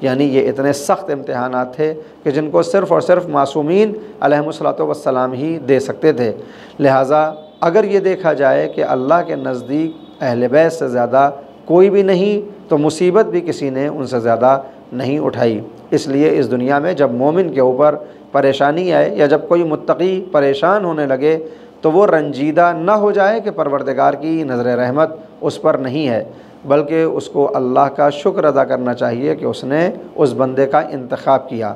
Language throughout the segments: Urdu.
یعنی یہ اتنے سخت امتحانات تھے کہ جن کو صرف اور صرف معصومین علیہم الصلاۃ والسلام ہی دے سکتے تھے۔ لہٰذا اگر یہ دیکھا جائے کہ اللہ کے نزدیک اہل بیت سے زیادہ کوئی بھی نہیں، تو مصیبت بھی کسی نے ان سے زیادہ نہیں اٹھائی۔ اس لیے اس دنیا میں جب مومن کے اوپر پریشانی آئے یا جب کوئی متقی پریشان ہونے لگے تو وہ رنجیدہ نہ ہو جائے کہ پروردگار کی نظر رحمت اس پر نہیں ہے، بلکہ اس کو اللہ کا شکر ادا کرنا چاہیے کہ اس نے اس بندے کا انتخاب کیا۔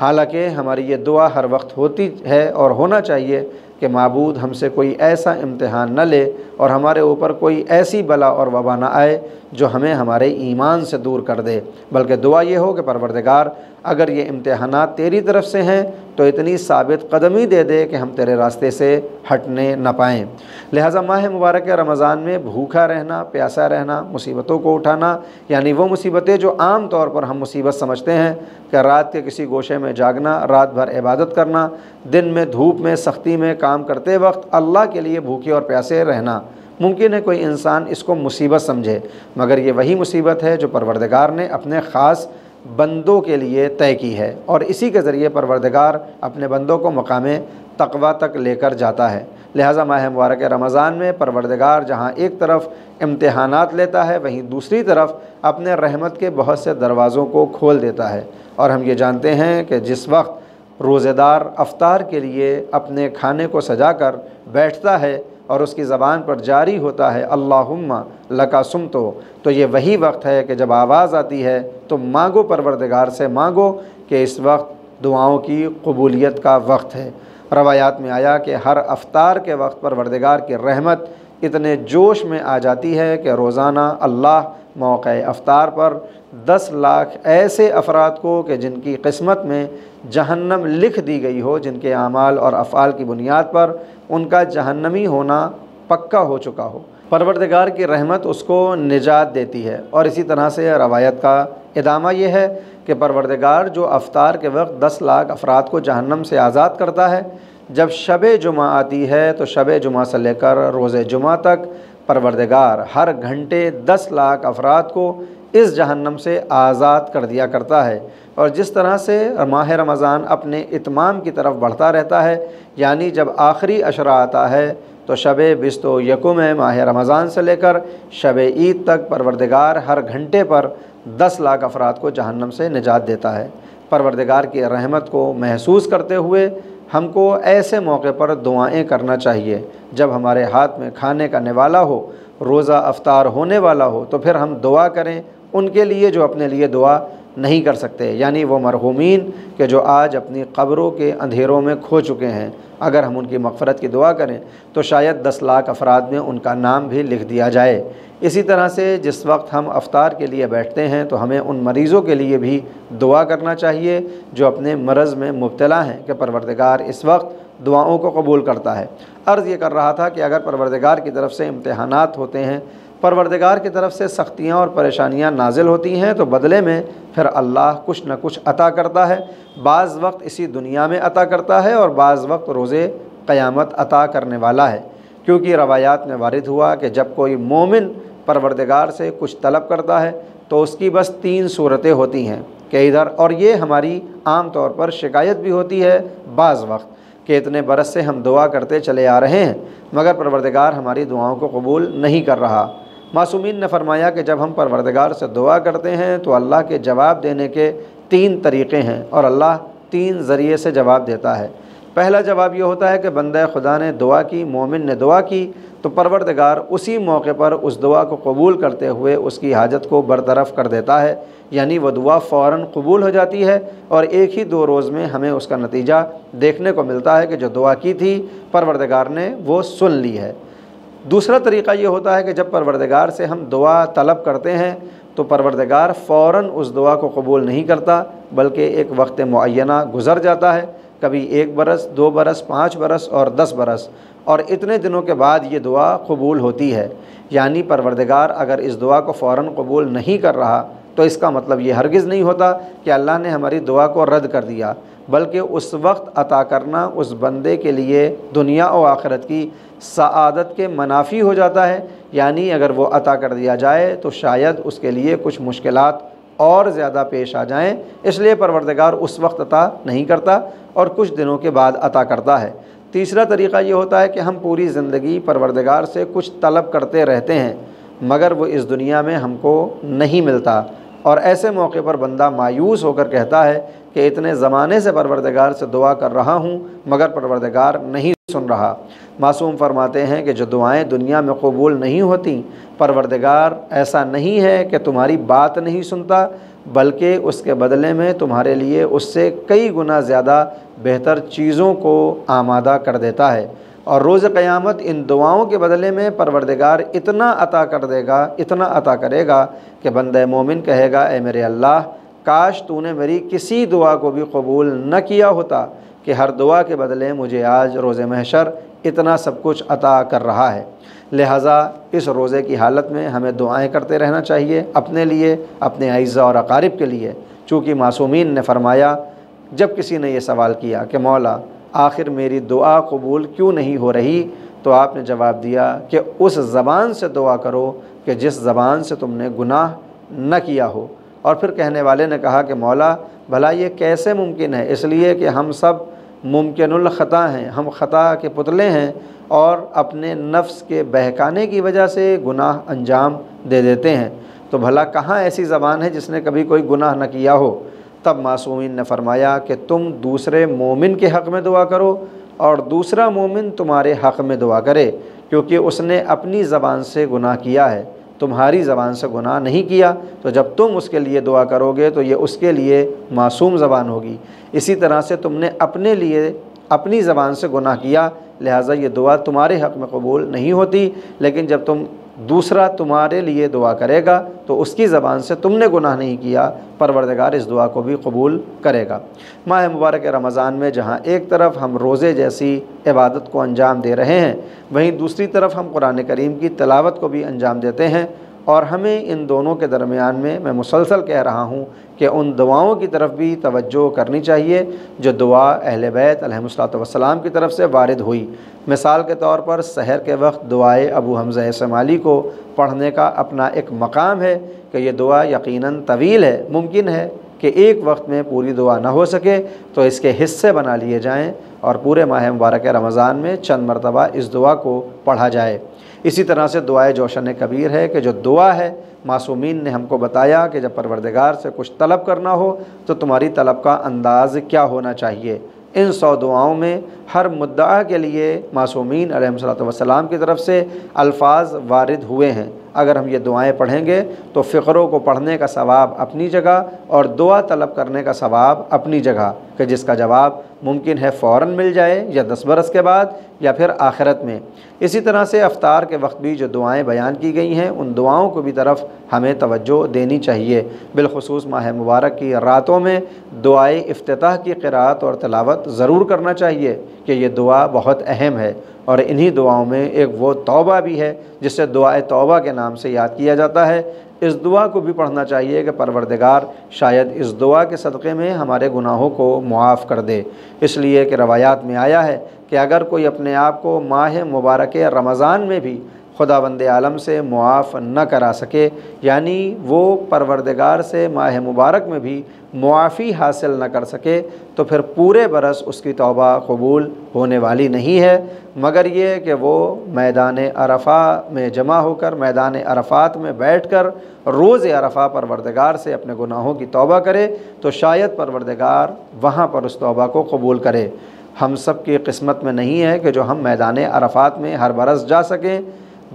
حالانکہ ہماری یہ دعا ہر وقت ہوتی ہے اور ہونا چاہیے کہ معبود ہم سے کوئی ایسا امتحان نہ لے اور ہمارے اوپر کوئی ایسی بلا اور وبا نہ آئے جو ہمیں ہمارے ایمان سے دور کر دے، بلکہ دعا یہ ہو کہ پروردگار اگر یہ امتحانات تیری طرف سے ہیں تو اتنی ثابت قدمی دے دے کہ ہم تیرے راستے سے ہٹنے نہ پائیں۔ لہٰذا ماہ مبارک رمضان میں بھوکا رہنا، پیاسا رہنا، مصیبتوں کو اٹھانا، یعنی وہ مصیبتیں جو عام طور پر ہم مصیبت سمجھتے ہیں کہ رات کے کسی گوشے میں جاگنا، رات بھر عبادت کرنا، دن میں دھوپ میں سختی میں کام کرتے وقت اللہ کے لیے بھوکے اور پیاسے رہنا، ممکن ہے کوئی انسان اس کو مصیبت سمجھے، مگر یہ وہی مصیبت ہے جو پروردگار نے اپنے خاص بندوں کے لیے طے کی ہے، اور اسی کے ذریعے پروردگار اپنے بندوں کو مقام تقویٰ تک لے کر جاتا ہے۔ لہٰذا ماہ مبارک رمضان میں پروردگار جہاں ایک طرف امتحانات لیتا ہے، وہیں دوسری طرف اپنے رحمت کے بہت سے دروازوں کو کھول دیتا ہے، اور ہم یہ جانتے ہیں کہ جس وقت روزہ دار افطار کے لیے اپنے کھانے کو سجا کر بیٹھتا ہے اور اس کی زبان پر جاری ہوتا ہے اللہم لکا سمتو، تو یہ وہی وقت ہے کہ جب آواز آتی ہے تو مانگو، پروردگار سے مانگو، کہ اس وقت دعاؤں کی قبولیت کا وقت ہے۔ روایات میں آیا کہ ہر افطار کے وقت پروردگار کی رحمت اتنے جوش میں آ جاتی ہے کہ روزانہ اللہ موقع افطار پر 10 لاکھ ایسے افراد کو کہ جن کی قسمت میں جہنم لکھ دی گئی ہو، جن کے اعمال اور افعال کی بنیاد پر ان کا جہنمی ہونا پکا ہو چکا ہو، پروردگار کی رحمت اس کو نجات دیتی ہے۔ اور اسی طرح سے روایت کا ادامہ یہ ہے کہ پروردگار جو افطار کے وقت 10 لاکھ افراد کو جہنم سے آزاد کرتا ہے، جب شب جمعہ آتی ہے تو شب جمعہ سے لے کر روز جمعہ تک پروردگار ہر گھنٹے 10 لاکھ افراد کو اس جہنم سے آزاد کر دیا کرتا ہے۔ اور جس طرح سے ماہ رمضان اپنے اتمام کی طرف بڑھتا رہتا ہے، یعنی جب آخری عشرہ آتا ہے تو شب 21 ماہ رمضان سے لے کر شب عید تک پروردگار ہر گھنٹے پر 10 لاکھ افراد کو جہنم سے نجات دیتا ہے۔ پروردگار کی رحمت کو محسوس کرتے ہوئے ہم کو ایسے موقع پر دعائیں کرنا چاہیے۔ جب ہمارے ہاتھ میں کھانے کا نوالا ہو، روزہ افطار ہونے والا ہو، تو پھر ہم دعا کریں ان کے لیے جو اپنے لیے دعا نہیں کر سکتے، یعنی وہ مرحومین کہ جو آج اپنی قبروں کے اندھیروں میں کھو چکے ہیں۔ اگر ہم ان کی مغفرت کی دعا کریں تو شاید 10 لاکھ افراد میں ان کا نام بھی لکھ دیا جائے۔ اسی طرح سے جس وقت ہم افطار کے لیے بیٹھتے ہیں تو ہمیں ان مریضوں کے لیے بھی دعا کرنا چاہیے جو اپنے مرض میں مبتلا ہیں، کہ پروردگار اس وقت دعاؤں کو قبول کرتا ہے۔ عرض یہ کر رہا تھا کہ اگر پروردگار کی طرف سے امتحانات ہوتے ہیں، پروردگار کی طرف سے سختیاں اور پریشانیاں نازل ہوتی ہیں، تو بدلے میں پھر اللہ کچھ نہ کچھ عطا کرتا ہے۔ بعض وقت اسی دنیا میں عطا کرتا ہے اور بعض وقت روز قیامت عطا کرنے والا ہے، کیونکہ روایات میں وارد ہوا کہ جب کوئی مومن پروردگار سے کچھ طلب کرتا ہے تو اس کی بس 3 صورتیں ہوتی ہیں کہ ادھر، اور یہ ہماری عام طور پر شکایت بھی ہوتی ہے بعض وقت کہ اتنے برس سے ہم دعا کرتے چلے آ رہے ہیں مگر پروردگار ہماری دعاؤں کو قبول نہیں کر رہا۔ معصومین نے فرمایا کہ جب ہم پروردگار سے دعا کرتے ہیں تو اللہ کے جواب دینے کے 3 طریقے ہیں، اور اللہ 3 ذریعے سے جواب دیتا ہے۔ پہلا جواب یہ ہوتا ہے کہ بندہ خدا نے دعا کی، مومن نے دعا کی، تو پروردگار اسی موقع پر اس دعا کو قبول کرتے ہوئے اس کی حاجت کو برطرف کر دیتا ہے، یعنی وہ دعا فوراً قبول ہو جاتی ہے اور ایک ہی 2 روز میں ہمیں اس کا نتیجہ دیکھنے کو ملتا ہے کہ جو دعا کی تھی پروردگار نے وہ سن لی ہے۔ دوسرا طریقہ یہ ہوتا ہے کہ جب پروردگار سے ہم دعا طلب کرتے ہیں تو پروردگار فوراً اس دعا کو قبول نہیں کرتا، بلکہ ایک وقت معینہ گزر جاتا ہے، کبھی 1 برس، 2 برس، 5 برس اور 10 برس، اور اتنے دنوں کے بعد یہ دعا قبول ہوتی ہے۔ یعنی پروردگار اگر اس دعا کو فوراً قبول نہیں کر رہا تو اس کا مطلب یہ ہرگز نہیں ہوتا کہ اللہ نے ہماری دعا کو رد کر دیا، بلکہ اس وقت عطا کرنا اس بندے کے لیے دنیا و آخرت کی سعادت کے منافی ہو جاتا ہے۔ یعنی اگر وہ عطا کر دیا جائے تو شاید اس کے لیے کچھ مشکلات اور زیادہ پیش آ جائیں، اس لیے پروردگار اس وقت عطا نہیں کرتا اور کچھ دنوں کے بعد عطا کرتا ہے۔ تیسرا طریقہ یہ ہوتا ہے کہ ہم پوری زندگی پروردگار سے کچھ طلب کرتے رہتے ہیں مگر وہ اس دنیا میں ہم کو نہیں ملتا، اور ایسے موقع پر بندہ مایوس ہو کر کہتا ہے کہ اتنے زمانے سے پروردگار سے دعا کر رہا ہوں مگر پروردگار نہیں سن رہا۔ معصوم فرماتے ہیں کہ جو دعائیں دنیا میں قبول نہیں ہوتیں، پروردگار ایسا نہیں ہے کہ تمہاری بات نہیں سنتا، بلکہ اس کے بدلے میں تمہارے لیے اس سے کئی گنا زیادہ بہتر چیزوں کو آمادہ کر دیتا ہے، اور روز قیامت ان دعاؤں کے بدلے میں پروردگار اتنا عطا کر دے گا، اتنا عطا کرے گا کہ بندہ مومن کہے گا اے میرے اللہ، کاش تو نے میری کسی دعا کو بھی قبول نہ کیا ہوتا کہ ہر دعا کے بدلے مجھے آج روز محشر اتنا سب کچھ عطا کر رہا ہے۔ لہٰذا اس روزے کی حالت میں ہمیں دعائیں کرتے رہنا چاہیے، اپنے لیے، اپنے اعزاء اور اقارب کے لیے، چونکہ معصومین نے فرمایا جب کسی نے یہ سوال کیا کہ مولا آخر میری دعا قبول کیوں نہیں ہو رہی، تو آپ نے جواب دیا کہ اس زبان سے دعا کرو کہ جس زبان سے تم نے گناہ نہ کیا ہو۔ اور پھر کہنے والے نے کہا کہ مولا بھلا یہ کیسے ممکن ہے؟ اس لیے کہ ہم سب ممکن الخطا ہیں، ہم خطا کے پتلے ہیں اور اپنے نفس کے بہکانے کی وجہ سے گناہ انجام دے دیتے ہیں، تو بھلا کہاں ایسی زبان ہے جس نے کبھی کوئی گناہ نہ کیا ہو؟ تب معصومین نے فرمایا کہ تم دوسرے مومن کے حق میں دعا کرو اور دوسرا مومن تمہارے حق میں دعا کرے، کیونکہ اس نے اپنی زبان سے گناہ کیا ہے، تمہاری زبان سے گناہ نہیں کیا، تو جب تم اس کے لیے دعا کرو گے تو یہ اس کے لیے معصوم زبان ہوگی۔ اسی طرح سے تم نے اپنے لیے اپنی زبان سے گناہ کیا، لہٰذا یہ دعا تمہارے حق میں قبول نہیں ہوتی، لیکن جب دوسرا تمہارے لیے دعا کرے گا تو اس کی زبان سے تم نے گناہ نہیں کیا، پروردگار اس دعا کو بھی قبول کرے گا۔ ماہ مبارک رمضان میں جہاں ایک طرف ہم روزے جیسی عبادت کو انجام دے رہے ہیں، وہیں دوسری طرف ہم قرآن کریم کی تلاوت کو بھی انجام دیتے ہیں، اور ہمیں ان دونوں کے درمیان میں مسلسل کہہ رہا ہوں کہ ان دعاؤں کی طرف بھی توجہ کرنی چاہیے جو دعا اہل بیت علیہ الصلوۃ والسلام کی طرف سے وارد ہوئی۔ مثال کے طور پر سحر کے وقت دعائے ابو حمزہ شمالی کو پڑھنے کا اپنا ایک مقام ہے کہ یہ دعا یقیناً طویل ہے، ممکن ہے کہ ایک وقت میں پوری دعا نہ ہو سکے تو اس کے حصے بنا لیے جائیں اور پورے ماہ مبارک رمضان میں چند مرتبہ اس دعا کو پڑھا جائے۔ اسی طرح سے دعائے جوشن کبیر ہے کہ جو دعا ہے معصومین نے ہم کو بتایا کہ جب پروردگار سے کچھ طلب کرنا ہو تو تمہاری طلب کا انداز کیا ہونا چاہیے۔ ان 100 دعاؤں میں ہر مدعا کے لیے معصومین علیہ الصلوۃ والسلام کی طرف سے الفاظ وارد ہوئے ہیں۔ اگر ہم یہ دعائیں پڑھیں گے تو فقروں کو پڑھنے کا ثواب اپنی جگہ اور دعا طلب کرنے کا ثواب اپنی جگہ، کہ جس کا جواب ممکن ہے فوراً مل جائے یا 10 برس کے بعد یا پھر آخرت میں۔ اسی طرح سے افطار کے وقت بھی جو دعائیں بیان کی گئی ہیں ان دعاؤں کو بھی طرف ہمیں توجہ دینی چاہیے۔ بالخصوص ماہ مبارک کی راتوں میں دعائے افتتاح کی قرأت اور تلاوت ضرور کرنا چاہیے کہ یہ دعا بہت اہم ہے، اور انہی دعاؤں میں ایک وہ توبہ بھی ہے جسے دعائے توبہ کے نام سے یاد کیا جاتا ہے۔ اس دعا کو بھی پڑھنا چاہیے کہ پروردگار شاید اس دعا کے صدقے میں ہمارے گناہوں کو معاف کر دے، اس لیے کہ روایات میں آیا ہے کہ اگر کوئی اپنے آپ کو ماہ مبارک رمضان میں بھی خداوند عالم سے معاف نہ کرا سکے، یعنی وہ پروردگار سے ماہ مبارک میں بھی معافی حاصل نہ کر سکے، تو پھر پورے برس اس کی توبہ قبول ہونے والی نہیں ہے، مگر یہ کہ وہ میدان عرفہ میں جمع ہو کر، میدان عرفات میں بیٹھ کر روز عرفہ پروردگار سے اپنے گناہوں کی توبہ کرے تو شاید پروردگار وہاں پر اس توبہ کو قبول کرے۔ ہم سب کی قسمت میں نہیں ہے کہ جو ہم میدان عرفات میں ہر برس جا سکیں،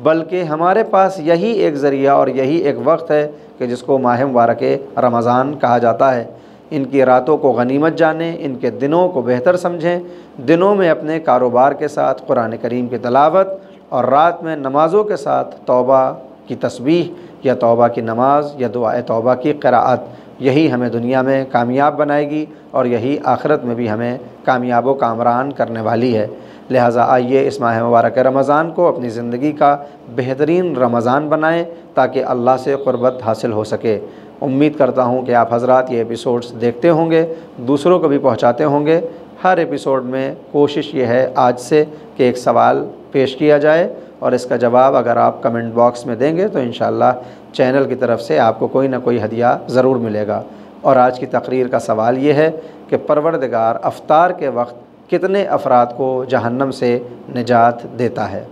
بلکہ ہمارے پاس یہی ایک ذریعہ اور یہی ایک وقت ہے کہ جس کو ماہ مبارک رمضان کہا جاتا ہے۔ ان کی راتوں کو غنیمت جانیں، ان کے دنوں کو بہتر سمجھیں، دنوں میں اپنے کاروبار کے ساتھ قرآن کریم کی تلاوت اور رات میں نمازوں کے ساتھ توبہ کی تسبیح یا توبہ کی نماز یا دعائے توبہ کی قرأت، یہی ہمیں دنیا میں کامیاب بنائے گی اور یہی آخرت میں بھی ہمیں کامیاب و کامران کرنے والی ہے۔ لہٰذا آئیے اس ماہ مبارک رمضان کو اپنی زندگی کا بہترین رمضان بنائیں تاکہ اللہ سے قربت حاصل ہو سکے۔ امید کرتا ہوں کہ آپ حضرات یہ ایپیسوڈز دیکھتے ہوں گے، دوسروں کو بھی پہنچاتے ہوں گے۔ ہر ایپیسوڈ میں کوشش یہ ہے آج سے کہ ایک سوال پیش کیا جائے اور اس کا جواب اگر آپ کمنٹ باکس میں دیں گے تو انشاءاللہ چینل کی طرف سے آپ کو کوئی نہ کوئی ہدیہ ضرور ملے گا۔ اور آج کی تقریر کا سوال یہ ہے کہ پروردگار افطار کے وقت کتنے افراد کو جہنم سے نجات دیتا ہے؟